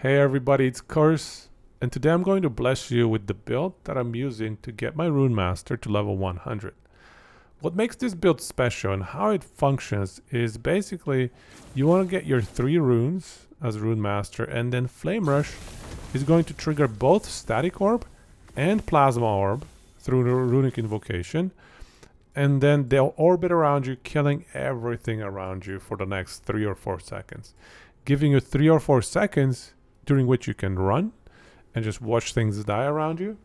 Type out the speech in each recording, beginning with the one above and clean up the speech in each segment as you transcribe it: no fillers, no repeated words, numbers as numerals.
Hey everybody, it's Curse, and today I'm going to bless you with the build that I'm using to get my Runemaster to level 100. What makes this build special and how it functions is basically you want to get your 3 runes as Runemaster, and then Flame Rush is going to trigger both Static Orb and Plasma Orb through the Runic Invocation, and then they'll orbit around you, killing everything around you for the next 3 or 4 seconds, giving you 3 or 4 seconds during which you can run and just watch things die around you.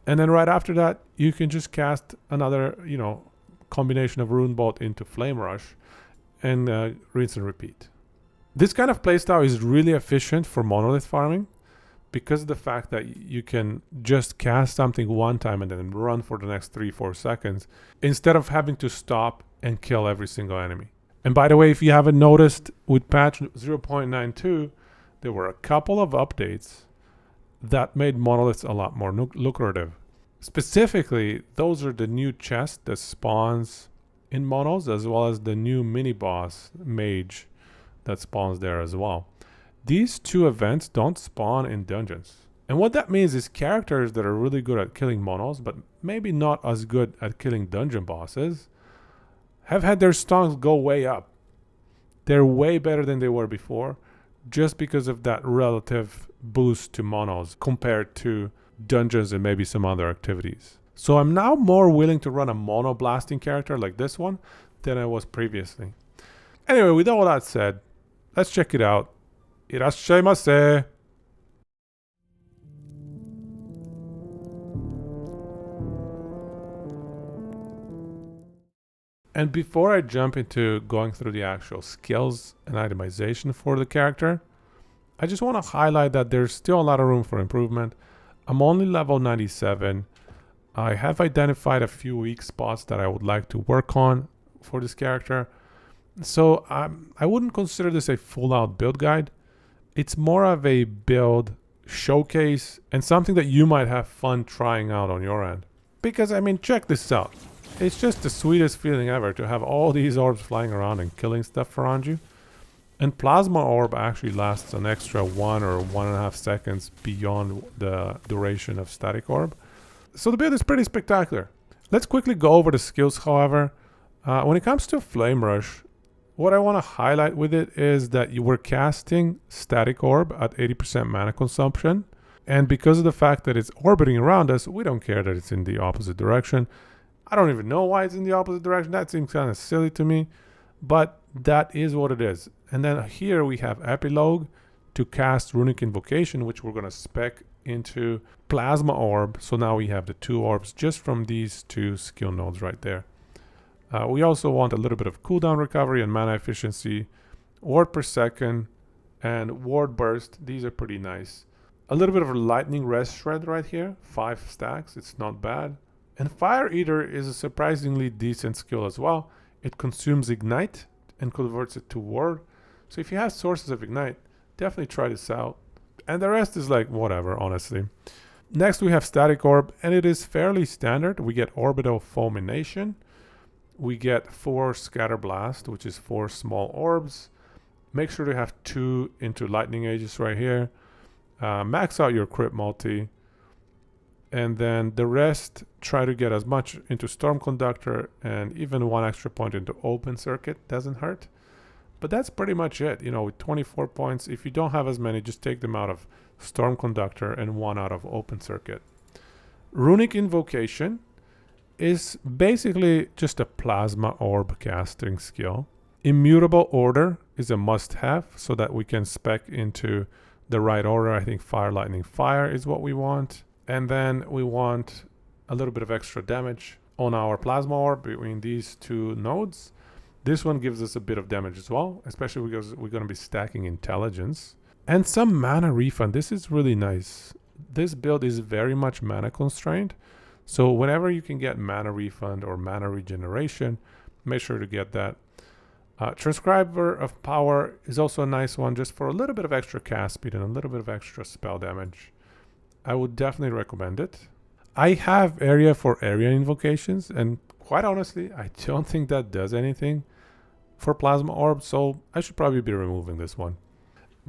And then right after that, you can just cast another, combination of Rune Bolt into Flame Rush and rinse and repeat. This kind of playstyle is really efficient for monolith farming because of the fact that you can just cast something one time and then run for the next 3-4 seconds instead of having to stop and kill every single enemy. And by the way, if you haven't noticed, with patch 0.92, there were a couple of updates that made monoliths a lot more lucrative. Specifically, those are the new chest that spawns in monos, as well as the new mini boss mage that spawns there as well. These 2 events don't spawn in dungeons. And what that means is characters that are really good at killing monos, but maybe not as good at killing dungeon bosses, have had their stats go way up. They're way better than they were before, just because of that relative boost to monos compared to dungeons and maybe some other activities. So I'm now more willing to run a mono blasting character like this one than I was previously. Anyway, with all that said, let's check it out. Irashaimase! And before I jump into going through the actual skills and itemization for the character, I just want to highlight that there's still a lot of room for improvement. I'm only level 97. I have identified a few weak spots that I would like to work on for this character. So I wouldn't consider this a full-out build guide. It's more of a build showcase and something that you might have fun trying out on your end. Because, check this out. It's just the sweetest feeling ever to have all these orbs flying around and killing stuff around you. And Plasma Orb actually lasts an extra 1 or 1.5 seconds beyond the duration of Static Orb. So the build is pretty spectacular. Let's quickly go over the skills, however. When it comes to Flame Rush, what I want to highlight with it is that you were casting Static Orb at 80% mana consumption. And because of the fact that it's orbiting around us, we don't care that it's in the opposite direction. I don't even know why it's in the opposite direction. That seems kind of silly to me. But that is what it is. And then here we have Epilogue to cast Runic Invocation, which we're going to spec into Plasma Orb. So now we have the 2 orbs just from these 2 skill nodes right there. We also want a little bit of cooldown recovery and mana efficiency, ward per second, and ward burst. These are pretty nice. A little bit of a lightning rest shred right here, 5 stacks. It's not bad. And Fire Eater is a surprisingly decent skill as well. It consumes Ignite and converts it to Ward. So if you have sources of Ignite, definitely try this out. And the rest is like whatever, honestly. Next we have Static Orb, and it is fairly standard. We get Orbital Fulmination. We get 4 Scatter Blast, which is 4 small orbs. Make sure to have 2 into Lightning Aegis right here. Max out your crit multi. And then the rest, try to get as much into Storm Conductor, and even 1 extra point into Open Circuit doesn't hurt. But that's pretty much it. With 24 points, if you don't have as many, just take them out of Storm Conductor and 1 out of Open Circuit. Runic Invocation is basically just a Plasma Orb casting skill. Immutable Order is a must-have so that we can spec into the right order. I think Fire, Lightning, Fire is what we want. And then we want a little bit of extra damage on our Plasma Orb between these 2 nodes. This one gives us a bit of damage as well, especially because we're going to be stacking Intelligence. And some mana refund. This is really nice. This build is very much mana constrained. So whenever you can get mana refund or mana regeneration, make sure to get that. Transcriber of Power is also a nice one, just for a little bit of extra cast speed and a little bit of extra spell damage. I would definitely recommend it. I have area for area invocations, and quite honestly, I don't think that does anything for Plasma Orb, so I should probably be removing this one.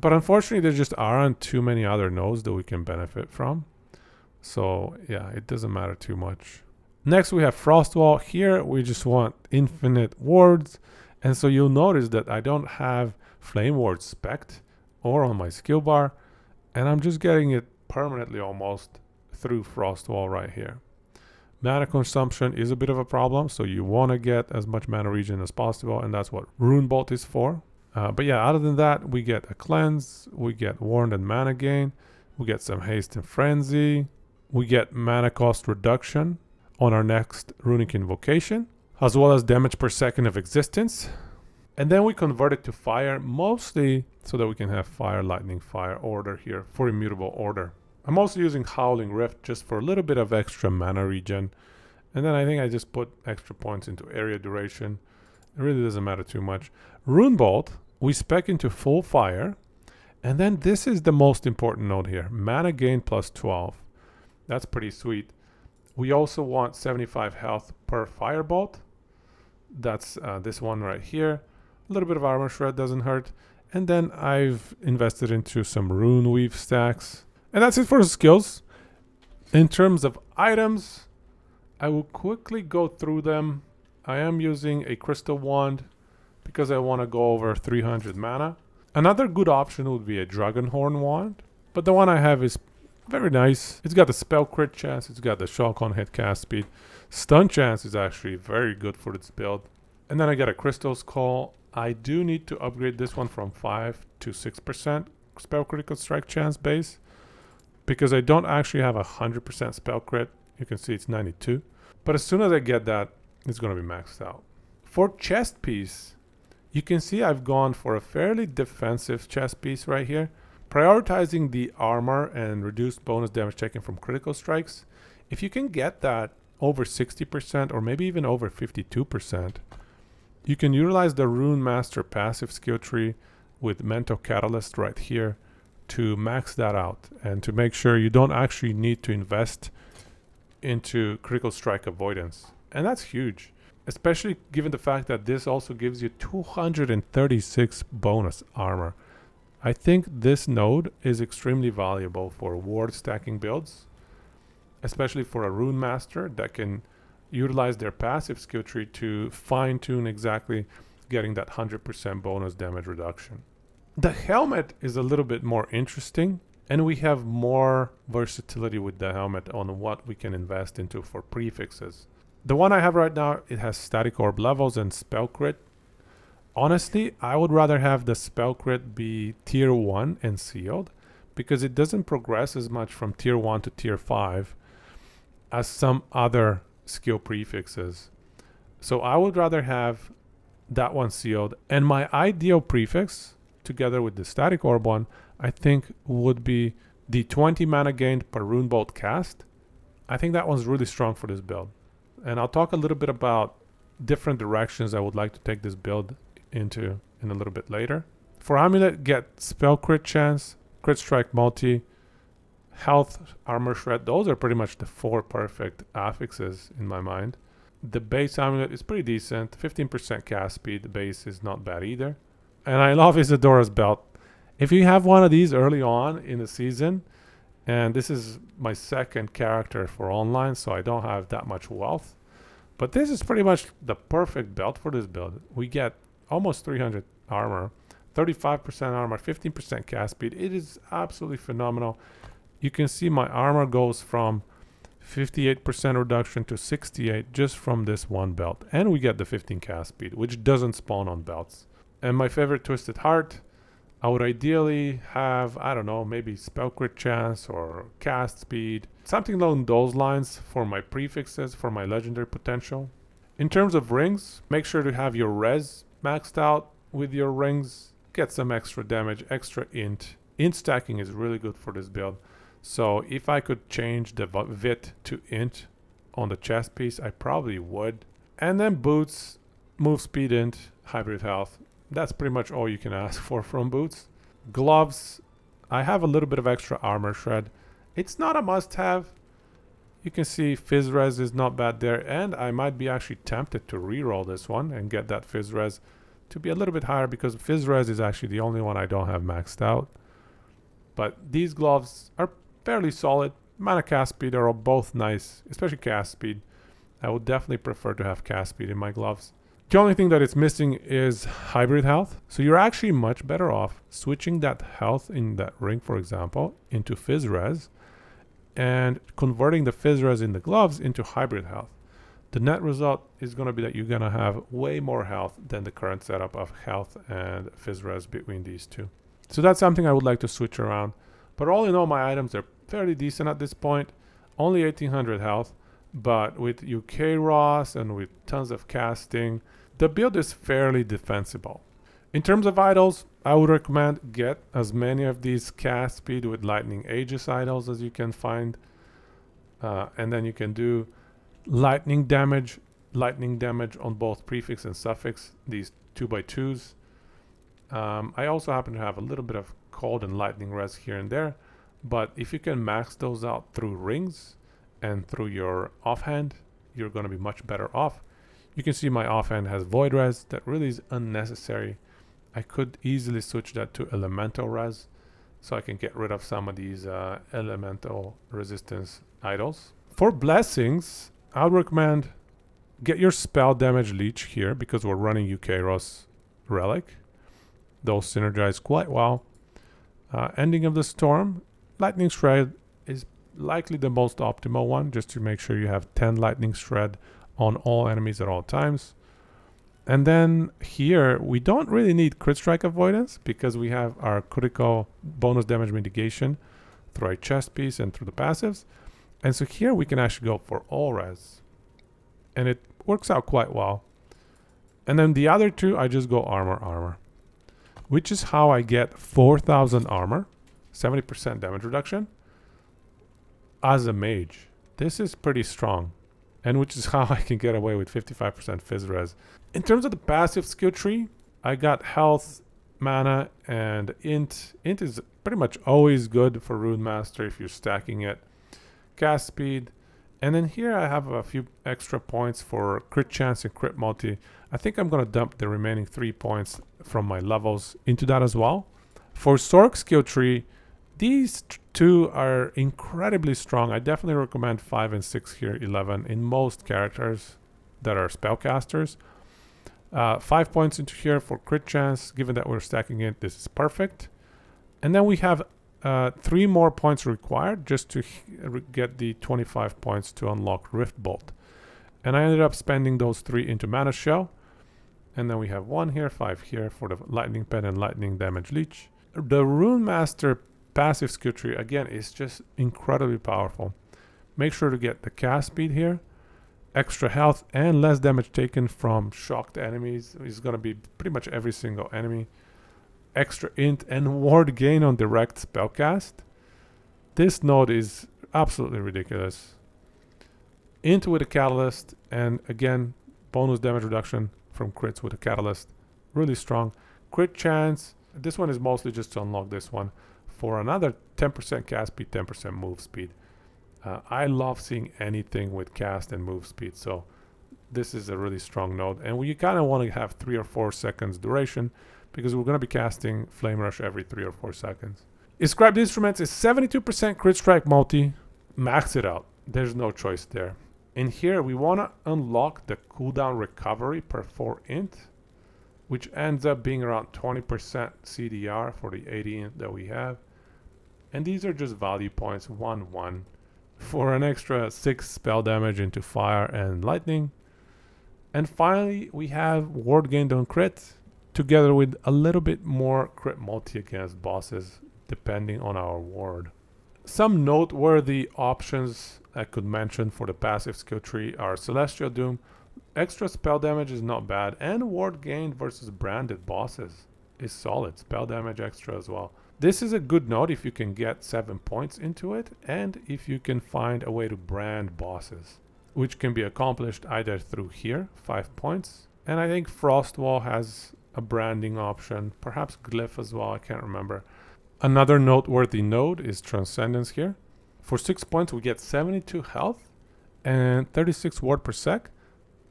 But unfortunately, there just aren't too many other nodes that we can benefit from. So yeah, it doesn't matter too much. Next, we have Frostwall. Here, we just want infinite wards. And so you'll notice that I don't have Flame Ward spec'd or on my skill bar. And I'm just getting it permanently almost through Frostwall right here. Mana consumption is a bit of a problem, so you want to get as much mana regen as possible, and that's what Rune Bolt is for. But yeah, other than that, we get a cleanse, we get warned and mana gain, we get some haste and frenzy, we get mana cost reduction on our next runic invocation, as well as damage per second of existence. And then we convert it to fire, mostly so that we can have fire, lightning, fire order here for immutable order. I'm also using Howling Rift just for a little bit of extra mana regen. And then I think I just put extra points into area duration. It really doesn't matter too much. Rune Bolt, we spec into full fire. And then this is the most important node here. Mana gain plus 12. That's pretty sweet. We also want 75 health per firebolt. That's this one right here. A little bit of armor shred doesn't hurt. And then I've invested into some rune weave stacks. And that's it for the skills. In terms of items, I will quickly go through them. I am using a crystal wand because I want to go over 300 mana. Another good option would be a dragonhorn wand, but the one I have is very nice. It's got the spell crit chance, it's got the shock on hit cast speed. Stun chance is actually very good for this build. And then I got a crystal skull. I do need to upgrade this one from 5 to 6% spell critical strike chance base, because I don't actually have 100% spell crit. You can see it's 92. But as soon as I get that, it's going to be maxed out. For chest piece, you can see I've gone for a fairly defensive chest piece right here, prioritizing the armor and reduced bonus damage taken from critical strikes. If you can get that over 60% or maybe even over 52%, you can utilize the Runemaster passive skill tree with Mental Catalyst right here to max that out and to make sure you don't actually need to invest into critical strike avoidance. And that's huge, especially given the fact that this also gives you 236 bonus armor. I think this node is extremely valuable for ward stacking builds, especially for a Runemaster that can utilize their passive skill tree to fine-tune exactly getting that 100% bonus damage reduction. The helmet is a little bit more interesting, and we have more versatility with the helmet on what we can invest into for prefixes. The one I have right now, it has static orb levels and spell crit. Honestly, I would rather have the spell crit be tier 1 and sealed, because it doesn't progress as much from tier 1 to tier 5 as some other skill prefixes. So I would rather have that one sealed, and my ideal prefix together with the static orb one, I think would be the 20 mana gained per rune bolt cast. I think that one's really strong for this build. And I'll talk a little bit about different directions I would like to take this build into in a little bit later. For amulet, get spell crit chance, crit strike multi, health, armor shred. Those are pretty much the 4 perfect affixes in my mind. The base amulet is pretty decent. 15% cast speed. The base is not bad either. And I love Isadora's belt. If you have one of these early on in the season, and this is my second character for online, so I don't have that much wealth, but this is pretty much the perfect belt for this build. We get almost 300 armor, 35% armor, 15% cast speed. It is absolutely phenomenal. You can see my armor goes from 58% reduction to 68 just from this one belt. And we get the 15 cast speed, which doesn't spawn on belts. And my favorite Twisted Heart, I would ideally have, I don't know, maybe spell crit chance or cast speed, something along those lines for my prefixes, for my legendary potential. In terms of rings, make sure to have your res maxed out with your rings. Get some extra damage, extra int. Int stacking is really good for this build. So if I could change the vit to int on the chest piece, I probably would. And then boots, move speed int, hybrid health. That's pretty much all you can ask for from boots. Gloves, I have a little bit of extra armor shred. It's not a must-have. You can see Fizz Res is not bad there, and I might be actually tempted to reroll this one and get that Fizz Res to be a little bit higher because Fizz Res is actually the only one I don't have maxed out. But these gloves are fairly solid. Mana cast speed are both nice, especially cast speed. I would definitely prefer to have cast speed in my gloves. The only thing that it's missing is hybrid health. So you're actually much better off switching that health in that ring, for example, into Fizz Res and converting the Fizz Res in the gloves into hybrid health. The net result is going to be that you're going to have way more health than the current setup of health and Fizz Res between these two. So that's something I would like to switch around. But all in all, my items are fairly decent at this point. Only 1800 health, but with UK Ross and with tons of casting, the build is fairly defensible. In terms of idols, I would recommend get as many of these cast speed with lightning Aegis idols as you can find. And then you can do lightning damage on both prefix and suffix, these 2x2s. I also happen to have a little bit of cold and lightning res here and there, but if you can max those out through rings and through your offhand, you're going to be much better off. You can see my offhand has void res. That really is unnecessary. I could easily switch that to elemental res so I can get rid of some of these elemental resistance idols. For blessings, I would recommend get your spell damage leech here because we're running Eukaros relic. Those synergize quite well. Ending of the storm, lightning shred is likely the most optimal one, just to make sure you have 10 lightning shred on all enemies at all times. And then here we don't really need crit strike avoidance because we have our critical bonus damage mitigation through our chest piece and through the passives. And so here we can actually go for all res, and it works out quite well. And then the other two, I just go armor, which is how I get 4000 armor, 70% damage reduction as a mage. This is pretty strong, and which is how I can get away with 55% Fizz Res. In terms of the passive skill tree, I got health, mana, and int. Int is pretty much always good for Runemaster if you're stacking it. Cast speed, and then here I have a few extra points for crit chance and crit multi. I think I'm going to dump the remaining 3 points from my levels into that as well. For Sork skill tree, these two are incredibly strong. I definitely recommend 5 and 6 here, 11 in most characters that are spellcasters. 5 points into here for crit chance. Given that we're stacking it, this is perfect. And then we have 3 more points required just to get the 25 points to unlock Rift Bolt. And I ended up spending those 3 into Mana Shell. And then we have 1 here, 5 here for the Lightning Pen and Lightning Damage Leech. The Runemaster passive skill tree, again, is just incredibly powerful. Make sure to get the cast speed here. Extra health and less damage taken from shocked enemies. It's going to be pretty much every single enemy. Extra int and ward gain on direct spellcast. This node is absolutely ridiculous. Int with a catalyst, and again, bonus damage reduction from crits with a catalyst. Really strong. Crit chance. This one is mostly just to unlock this one for another 10% cast speed, 10% move speed. I love seeing anything with cast and move speed, so this is a really strong node. And you kind of want to have 3 or 4 seconds duration because we're going to be casting Flame Rush every 3 or 4 seconds. Inscribed Instruments is 72% crit strike multi. Max it out. There's no choice there. In here, we want to unlock the cooldown recovery per 4 int, which ends up being around 20% CDR for the 80 int that we have. And these are just value points, 1-1, for an extra 6 spell damage into fire and lightning. And finally, we have ward gained on crit, together with a little bit more crit multi against bosses, depending on our ward. Some noteworthy options I could mention for the passive skill tree are Celestial Doom. Extra spell damage is not bad, and ward gained versus branded bosses is solid. Spell damage extra as well. This is a good node if you can get 7 points into it, and if you can find a way to brand bosses, which can be accomplished either through here, 5 points, and I think Frostwall has a branding option, perhaps Glyph as well, I can't remember. Another noteworthy node is Transcendence here. For 6 points we get 72 health and 36 ward per sec.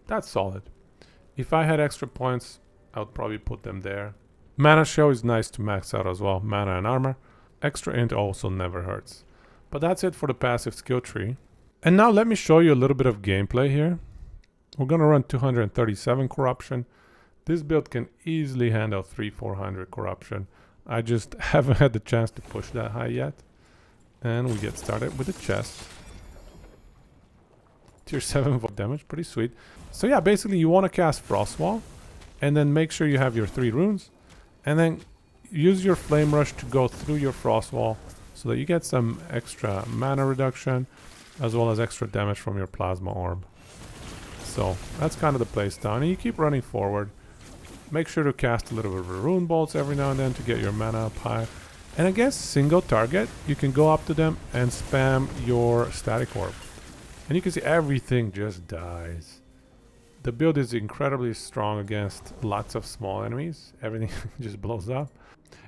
That's solid. If I had extra points, I would probably put them there. Mana show is nice to max out as well. Mana and armor. Extra int also never hurts. But that's it for the passive skill tree. And now let me show you a little bit of gameplay here. We're going to run 237 corruption. This build can easily handle 300-400 corruption. I just haven't had the chance to push that high yet. And we get started with the chest. Tier 7 volt damage, pretty sweet. So yeah, basically you want to cast Frostwall. And then make sure you have your 3 runes. And then use your Flame Rush to go through your Frostwall so that you get some extra mana reduction as well as extra damage from your Plasma Orb. So that's kind of the play style. And you keep running forward. Make sure to cast a little bit of Rune Bolts every now and then to get your mana up high. And against single target, you can go up to them and spam your Static Orb. And you can see everything just dies. The build is incredibly strong against lots of small enemies. Everything just blows up.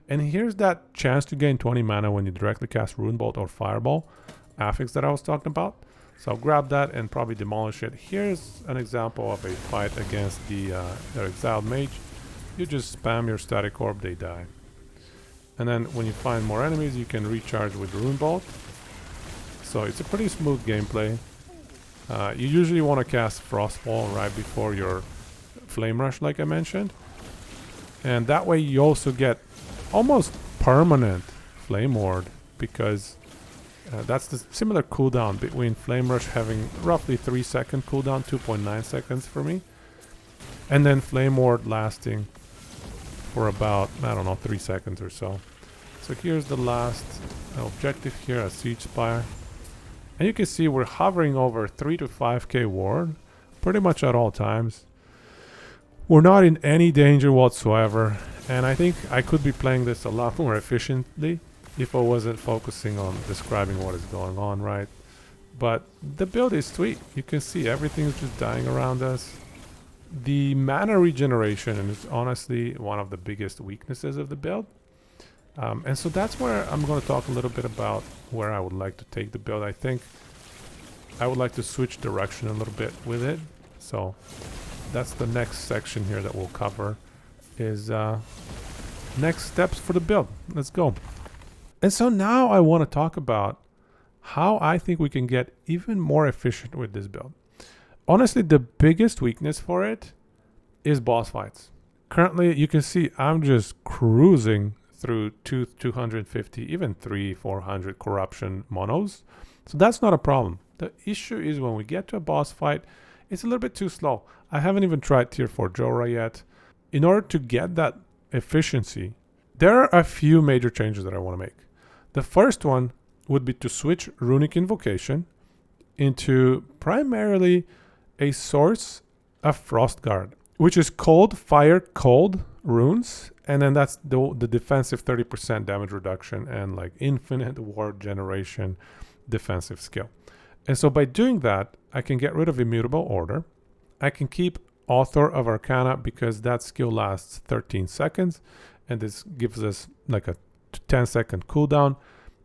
And here's that chance to gain 20 mana when you directly cast Rune Bolt or Fireball affix that I was talking about. So I'll grab that and probably demolish it. Here's an example of a fight against the Exiled Mage. You just spam your Static Orb, they die. And then when you find more enemies, you can recharge with Rune Bolt. So it's a pretty smooth gameplay. You usually want to cast Frostwall right before your Flame Rush, like I mentioned. And that way you also get almost permanent Flame Ward, because that's the similar cooldown between Flame Rush having roughly 3 second cooldown, 2.9 seconds for me. And then Flame Ward lasting for about, I don't know, 3 seconds or so. So here's the last objective here, a Siege Spire. And you can see we're hovering over 3 to 5k ward pretty much at all times. We're not in any danger whatsoever. And I think I could be playing this a lot more efficiently if I wasn't focusing on describing what is going on, right? But the build is sweet. You can see everything is just dying around us. The mana regeneration is honestly one of the biggest weaknesses of the build. And so that's where I'm going to talk a little bit about where I would like to take the build. I think I would like to switch direction a little bit with it. So that's the next section here that we'll cover, is next steps for the build. Let's go. And so now I want to talk about how I think we can get even more efficient with this build. Honestly, the biggest weakness for it is boss fights. Currently, you can see I'm just cruising through 250, even 400 corruption monos. So that's not a problem. The issue is when we get to a boss fight, it's a little bit too slow. I haven't even tried tier 4 Jorah yet. In order to get that efficiency, there are a few major changes that I want to make. The first one would be to switch Runic Invocation into primarily a source of Frost Guard, which is cold, fire, cold runes. And then that's the defensive 30% damage reduction and like infinite ward generation defensive skill. And so by doing that, I can get rid of Immutable Order. I can keep Author of Arcana because that skill lasts 13 seconds. And this gives us like a 10-second cooldown.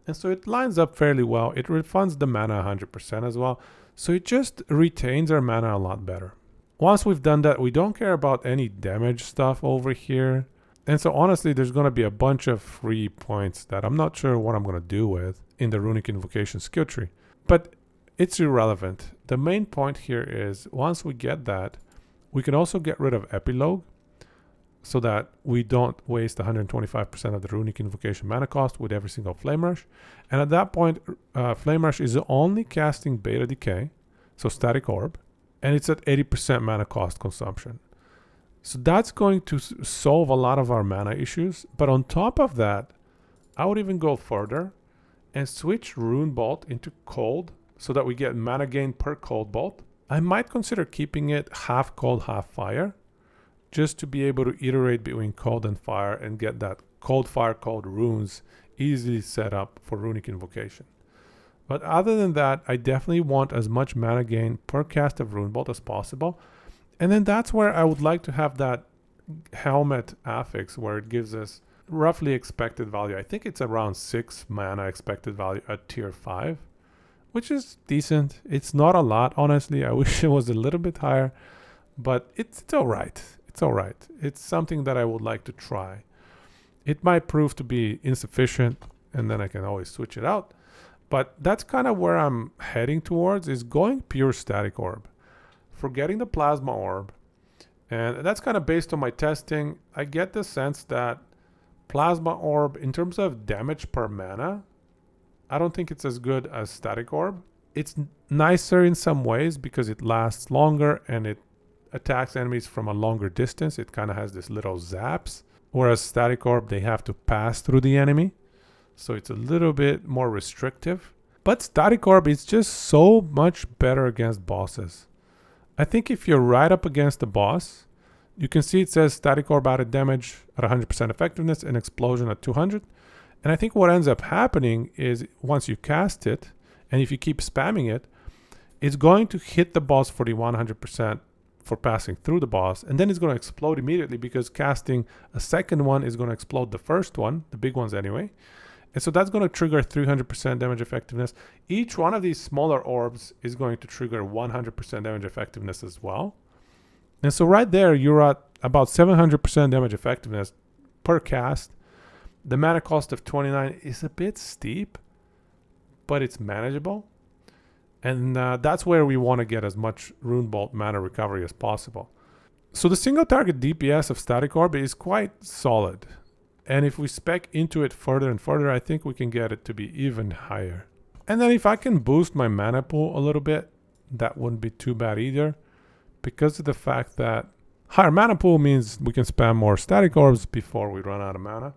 And so it lines up fairly well. It refunds the mana 100% as well. So it just retains our mana a lot better. Once we've done that, we don't care about any damage stuff over here. And so honestly, there's going to be a bunch of free points that I'm not sure what I'm going to do with in the Runic Invocation skill tree. But it's irrelevant. The main point here is once we get that, we can also get rid of Epilogue so that we don't waste 125% of the Runic Invocation mana cost with every single Flame Rush. And at that point, Flame Rush is only casting Beta Decay, so Static Orb, and it's at 80% mana cost consumption. So that's going to solve a lot of our mana issues. But on top of that, I would even go further and switch Rune Bolt into Cold so that we get mana gain per Cold Bolt. I might consider keeping it half Cold, half Fire, just to be able to iterate between Cold and Fire and get that Cold, Fire, Cold runes easily set up for Runic Invocation. But other than that, I definitely want as much mana gain per cast of Rune Bolt as possible. And then that's where I would like to have that helmet affix where it gives us roughly expected value. I think it's around 6 mana expected value at tier 5, which is decent. It's not a lot, honestly. I wish it was a little bit higher, but it's all right. It's all right. It's something that I would like to try. It might prove to be insufficient, and then I can always switch it out. But that's kind of where I'm heading towards, is going pure static orb. Forgetting the plasma orb. And that's kind of based on my testing. I get the sense that plasma orb, in terms of damage per mana, I don't think it's as good as static orb. It's nicer in some ways because it lasts longer and it attacks enemies from a longer distance. It kind of has this little zaps. Whereas static orb, they have to pass through the enemy. So it's a little bit more restrictive. But static orb is just so much better against bosses. I think if you're right up against the boss, you can see it says static orb added damage at 100% effectiveness and explosion at 200. And I think what ends up happening is once you cast it, and if you keep spamming it, it's going to hit the boss for the 100% for passing through the boss. And then it's going to explode immediately because casting a second one is going to explode the first one, the big ones anyway. And so that's going to trigger 300% damage effectiveness. Each one of these smaller orbs is going to trigger 100% damage effectiveness as well. And so right there, you're at about 700% damage effectiveness per cast. The mana cost of 29 is a bit steep, but it's manageable. And that's where we want to get as much Rune Bolt mana recovery as possible. So the single target DPS of Static Orb is quite solid. And if we spec into it further and further, I think we can get it to be even higher. And then if I can boost my mana pool a little bit, that wouldn't be too bad either. Because of the fact that higher mana pool means we can spam more Static Orbs before we run out of mana.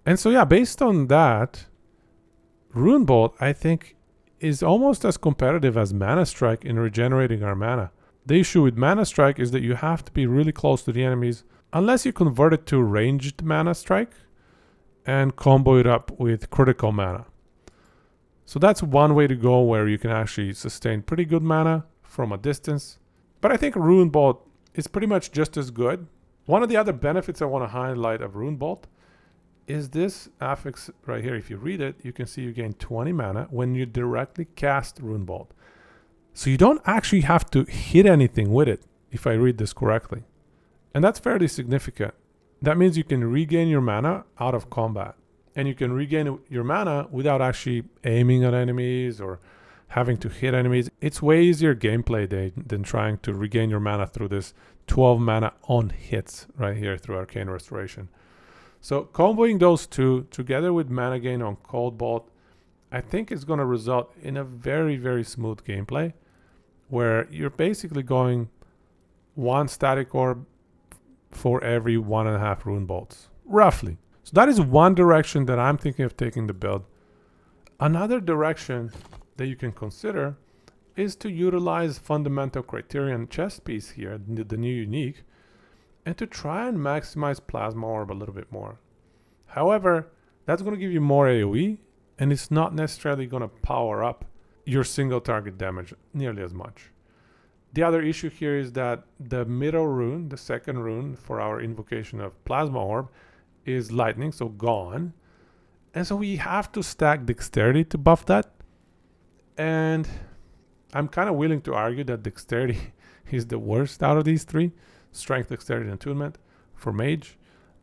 And so yeah, based on that, Rune Bolt, I think, is almost as competitive as Mana Strike in regenerating our mana. The issue with Mana Strike is that you have to be really close to the enemies, unless you convert it to ranged Mana Strike and combo it up with critical mana. So that's one way to go where you can actually sustain pretty good mana from a distance. But I think Rune Bolt is pretty much just as good. One of the other benefits I want to highlight of Rune Bolt is this affix right here. If you read it, you can see you gain 20 mana when you directly cast Rune Bolt. So you don't actually have to hit anything with it, if I read this correctly. And that's fairly significant. That means you can regain your mana out of combat. And you can regain your mana without actually aiming at enemies or having to hit enemies. It's way easier gameplay than trying to regain your mana through this 12 mana on hits right here through Arcane Restoration. So comboing those two together with mana gain on Cold Bolt, I think is going to result in a very, very smooth gameplay where you're basically going one Static Orb for every 1.5 Rune Bolts, roughly. So that is one direction that I'm thinking of taking the build. Another direction that you can consider is to utilize Fundamental Criterion chest piece here, the new unique, and to try and maximize Plasma Orb a little bit more. However, that's going to give you more AoE, and it's not necessarily going to power up your single target damage nearly as much. The other issue here is that the middle rune, the second rune for our invocation of Plasma Orb, is lightning, so gone. And so we have to stack dexterity to buff that. And I'm kind of willing to argue that dexterity is the worst out of these three. Strength, dexterity, and attunement for mage.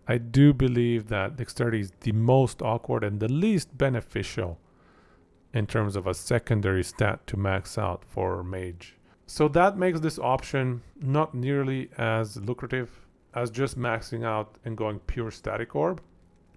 I do believe that dexterity is the most awkward and the least beneficial in terms of a secondary stat to max out for mage. So that makes this option not nearly as lucrative as just maxing out and going pure Static Orb.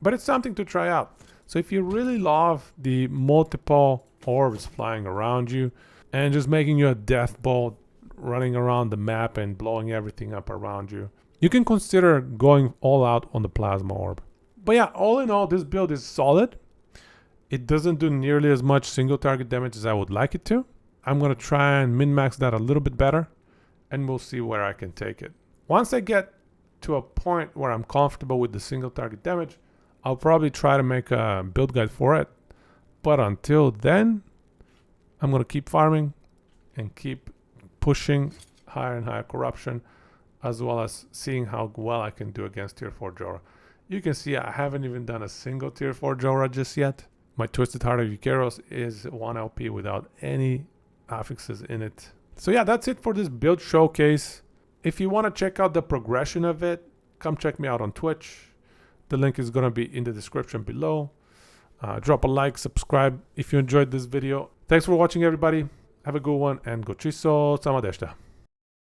But it's something to try out. So if you really love the multiple orbs flying around you and just making you a death bolt running around the map and blowing everything up around you, you can consider going all out on the Plasma Orb. But yeah, all in all, this build is solid. It doesn't do nearly as much single target damage as I would like it to. I'm going to try and min-max that a little bit better, and we'll see where I can take it. Once I get to a point where I'm comfortable with the single target damage, I'll probably try to make a build guide for it. But until then, I'm going to keep farming and keep pushing higher and higher corruption, as well as seeing how well I can do against tier 4 Jorah. You can see I haven't even done a single tier 4 Jorah just yet. My Twisted Heart of Eukeros is 1 LP without any affixes in it. So yeah, that's it for this build showcase. If you want to check out the progression of it, come check me out on Twitch. The link is going to be in the description below. Drop a like, subscribe if you enjoyed this video. Thanks for watching, everybody. Have a good one, and go chiso, sama deshita.